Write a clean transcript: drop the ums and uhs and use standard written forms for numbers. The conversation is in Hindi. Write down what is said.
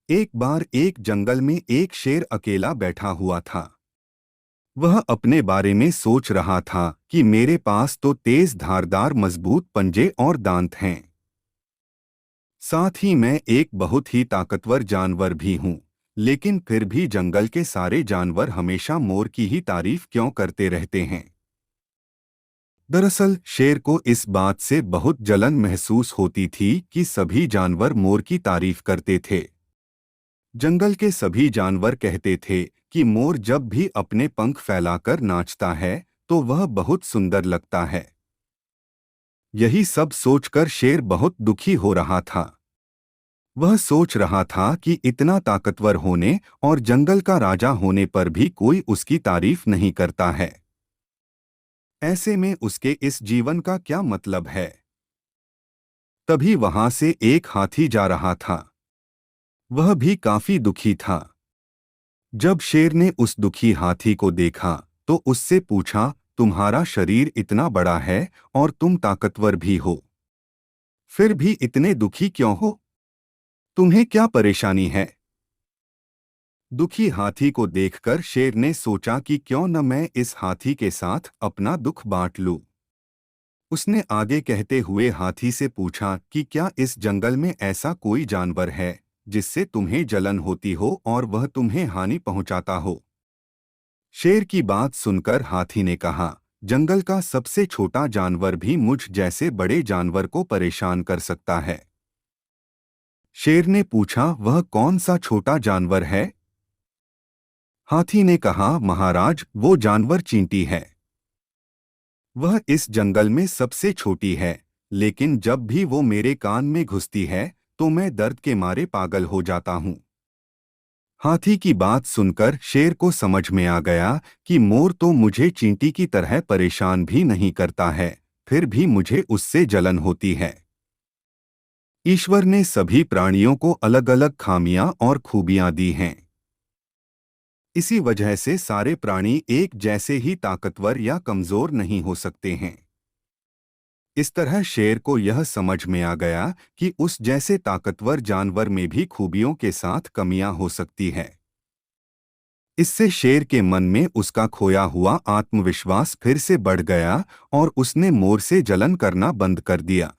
एक बार एक जंगल में एक शेर अकेला बैठा हुआ था। वह अपने बारे में सोच रहा था कि मेरे पास तो तेज धारदार मजबूत पंजे और दांत हैं। साथ ही मैं एक बहुत ही ताकतवर जानवर भी हूँ। लेकिन फिर भी जंगल के सारे जानवर हमेशा मोर की ही तारीफ क्यों करते रहते हैं? दरअसल शेर को इस बात से बहुत जलन महसूस होती थी कि सभी जानवर मोर की तारीफ करते थे। जंगल के सभी जानवर कहते थे कि मोर जब भी अपने पंख फैलाकर नाचता है तो वह बहुत सुंदर लगता है। यही सब सोचकर शेर बहुत दुखी हो रहा था। वह सोच रहा था कि इतना ताकतवर होने और जंगल का राजा होने पर भी कोई उसकी तारीफ नहीं करता है। ऐसे में उसके इस जीवन का क्या मतलब है? तभी वहां से एक हाथी जा रहा था। वह भी काफी दुखी था। जब शेर ने उस दुखी हाथी को देखा तो उससे पूछा, तुम्हारा शरीर इतना बड़ा है और तुम ताकतवर भी हो, फिर भी इतने दुखी क्यों हो? तुम्हें क्या परेशानी है? दुखी हाथी को देखकर शेर ने सोचा कि क्यों न मैं इस हाथी के साथ अपना दुख बांट लूं। उसने आगे कहते हुए हाथी से पूछा कि क्या इस जंगल में ऐसा कोई जानवर है जिससे तुम्हें जलन होती हो और वह तुम्हें हानि पहुंचाता हो? शेर की बात सुनकर हाथी ने कहा, जंगल का सबसे छोटा जानवर भी मुझ जैसे बड़े जानवर को परेशान कर सकता है। शेर ने पूछा, वह कौन सा छोटा जानवर है? हाथी ने कहा, महाराज, वो जानवर चींटी है। वह इस जंगल में सबसे छोटी है, लेकिन जब भी वो मेरे कान में घुसती है तो मैं दर्द के मारे पागल हो जाता हूँ। हाथी की बात सुनकर शेर को समझ में आ गया कि मोर तो मुझे चींटी की तरह परेशान भी नहीं करता है, फिर भी मुझे उससे जलन होती है। ईश्वर ने सभी प्राणियों को अलग अलग खामियां और खूबियां दी हैं। इसी वजह से सारे प्राणी एक जैसे ही ताकतवर या कमजोर नहीं हो सकते हैं। इस तरह शेर को यह समझ में आ गया कि उस जैसे ताकतवर जानवर में भी खूबियों के साथ कमियां हो सकती है। इससे शेर के मन में उसका खोया हुआ आत्मविश्वास फिर से बढ़ गया और उसने मोर से जलन करना बंद कर दिया।